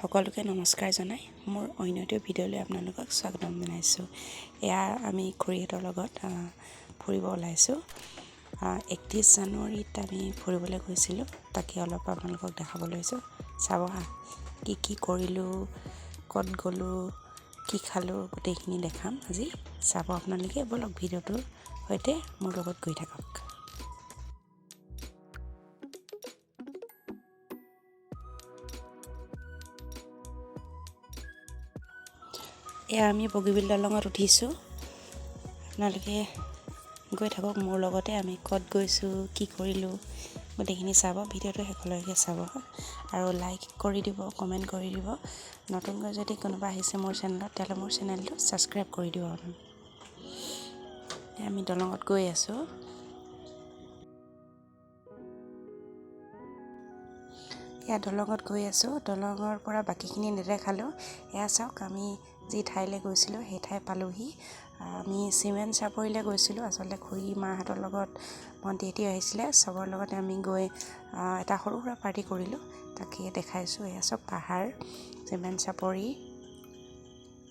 সকলোকে নমস্কাৰ জনাই মোৰ অন্য এটা ভিডিঅ'লৈ আপোনালোকক স্বাগতম জনাইছোঁ। এয়া আমি খুৰীহঁতৰ লগত ফুৰিব ওলাইছোঁ। 31 জানুৱাৰীত আমি ফুৰিবলৈ গৈছিলোঁ, তাকে অলপ আপোনালোকক দেখাব লৈছোঁ। চাব কি কৰিলোঁ, ক'ত গ'লোঁ, কি খালোঁ, গোটেইখিনি দেখাম আজি। চাব আপোনালোকে, বলক ভিডিঅ'টোৰ সৈতে মোৰ লগত গৈ থাকক। এয়া আমি বগীবিল দলঙত উঠিছোঁ। আপোনালোকে গৈ থাকক মোৰ লগতে। আমি ক'ত গৈছোঁ, কি কৰিলোঁ, গোটেইখিনি চাব। ভিডিঅ'টো শেষলৈকে চাব আৰু লাইক কৰি দিব, কমেণ্ট কৰি দিব। নতুনকৈ যদি কোনোবা আহিছে মোৰ চেনেলত, তেতিয়াহ'লে মোৰ চেনেলটো ছাবস্ক্ৰাইব কৰি দিব। আমি দলঙত গৈ আছোঁ। এয়া দলঙত গৈ আছোঁ। দলঙৰ পৰা বাকীখিনি নেদেখালোঁ। এয়া চাওক, আমি যি ঠাইলৈ গৈছিলোঁ সেই ঠাই পালোঁহি। আমি চিমেণ্ট চাপৰিলৈ গৈছিলোঁ। আচলতে খুৰী মাহঁতৰ লগত ভণ্টিহঁতে আহিছিলে। চবৰ লগতে আমি গৈ এটা সৰু সুৰা পাৰ্টি কৰিলোঁ, তাকে দেখাইছোঁ। এয়া চব পাহাৰ, চিমেণ্ট চাপৰি।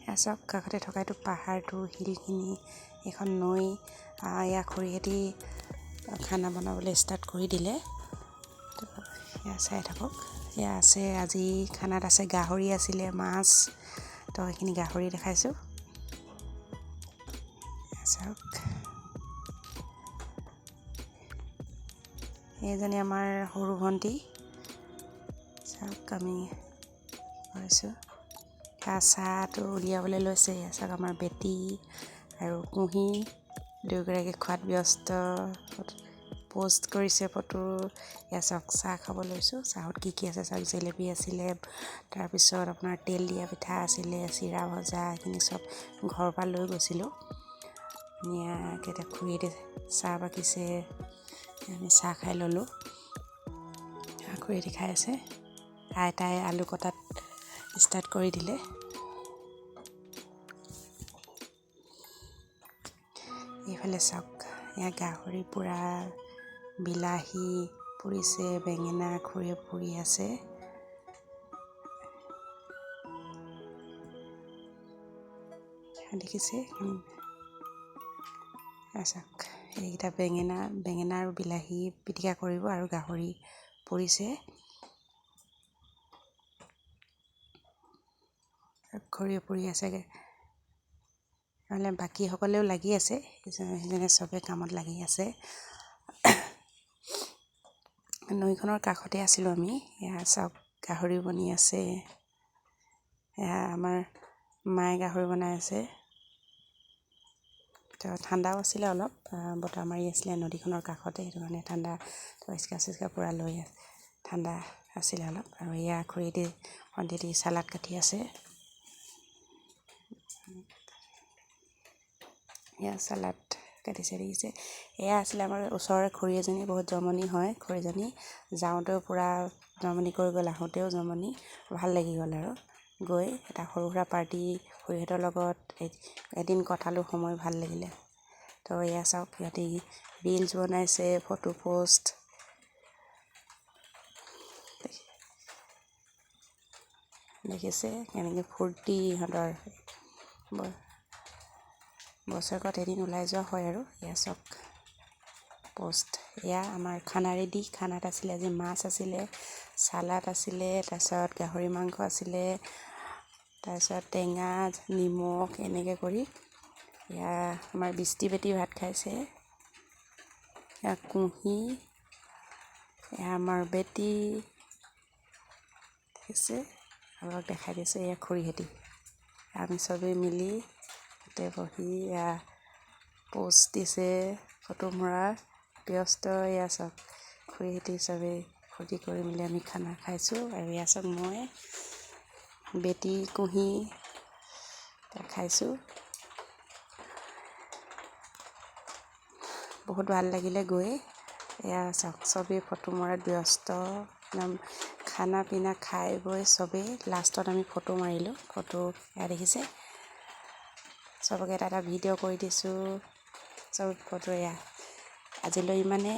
এয়া চব কাষতে থকা এইটো পাহাৰটো, শিলখিনি, এখন নৈ। এয়া খুৰীহঁতে খানা বনাবলৈ ষ্টাৰ্ট কৰি দিলে। এয়া চাই থাকক। এয়া আছে, আজি খানাত আছে গাহৰি আছিলে, মাছ। তো সেইখিনি গাহৰি দেখাইছোঁ। চাওক, এইজনী আমাৰ সৰু ভণ্টি। চাওক, আমি কৰিছোঁ। চাহটো উলিয়াবলৈ লৈছে। চাওক, আমাৰ বেটি আৰু কুঁহি দুয়োগৰাকী খোৱাত ব্যস্ত, প'ষ্ট কৰিছে ফটো। এয়া চাওক, চাহ খাব লৈছোঁ। চাহত কি আছে চাওক, জেলেপি আছিলে, তাৰপিছত আপোনাৰ তেল দিয়া পিঠা আছিলে, চিৰা ভজা, এইখিনি চব ঘৰৰ পৰা লৈ গৈছিলোঁ। ধুনীয়াকৈ এতিয়া খুৰীহঁতে চাহ বাকিছে, আমি চাহ খাই ল'লোঁ। খুৰীহঁতে খাই আছে। আইতাই আলু কটাত ষ্টাৰ্ট কৰি দিলে। এইফালে চাওক, এয়া গাহৰি পোৰা, বিলাহী পুৰিছে, বেঙেনা খুৰীয়ে পুৰি আছে। দেখিছে? চাওক, এইকেইটা বেঙেনা আৰু বিলাহী পিটিকা কৰিব আৰু গাহৰি পুৰিছে। খুৰীয়ে পুৰি আছে। নহ'লে বাকীসকলেও লাগি আছে, সেইজনে চবে কামত লাগি আছে। নৈখনৰ কাষতে আছিলোঁ আমি। এয়া চাওক, গাহৰি বনি আছে। এয়া আমাৰ মায়ে গাহৰি বনাই আছে। তো ঠাণ্ডাও আছিলে, অলপ বতাহ মাৰি আছিলে নদীখনৰ কাষতে, সেইটো কাৰণে ঠাণ্ডা। তো স্কাৰ্ফ পূৰা লৈ ঠাণ্ডা আছিলে অলপ। আৰু এয়া খুৰীহঁতে ভণ্টিহঁতে চালাড কাটি আছে। এয়া চালাড কাটিছে, দেখিছে? এয়া আছিলে আমাৰ ওচৰৰে খুৰী এজনী, বহুত জমনি হয় খুৰীজনী। যাওঁতেও পূৰা জমনি কৰি গ'ল, আহোঁতেও জমনি। ভাল লাগি গ'ল আৰু গৈ। এটা সৰু সুৰা পাৰ্টি খুৰীহঁতৰ লগত এদিন কটালোঁ, সময় ভাল লাগিলে। তো এয়া চাওক, সিহঁতে ৰিলচ বনাইছে, ফটো প'ষ্ট। দেখিছে কেনেকৈ ফূৰ্তি ইহঁতৰ। বছৰেকত এদিন ওলাই যোৱা হয় আৰু। এয়া চাওক প'ষ্ট। এয়া আমাৰ খানা ৰেডি। খানাত আছিলে আজি মাছ আছিলে, চালাড আছিলে, তাৰপিছত গাহৰি মাংস আছিলে, তাৰপিছত টেঙা, নিমখ, এনেকৈ কৰি। এয়া আমাৰ বৃষ্টি বেটি ভাত খাইছে। এয়া কুঁহি, এয়া আমাৰ বেটি। দেখিছে? অলপ দেখাই দিছোঁ। এয়া খুৰীহঁতে, আমি চবেই মিলি তাতে বহি এয়া প'ষ্ট দিছে, ফটো মৰা ব্যস্ত। এয়া চাওক, খুৰীহঁতে চবেই ফূৰ্তি কৰি মেলি আমি খানা খাইছোঁ। আৰু এয়া চাওক, মই বেটি কুঁহি খাইছোঁ। বহুত ভাল লাগিলে গৈ। এয়া চাওক, চবেই ফটো মৰাত ব্যস্ত। একদম খানা পিনা খাই বৈ চবেই লাষ্টত আমি ফটো মাৰিলোঁ। ফটো এয়া দেখিছে? চবকে এটা ভিডিঅ' কৰি দিছোঁ। চব ফটো এয়া। আজিলৈ ইমানে।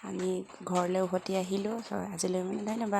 আমি ঘৰলৈ উভতি আহিলোঁ। আজিলৈ ইমানে। ধন্যবাদ।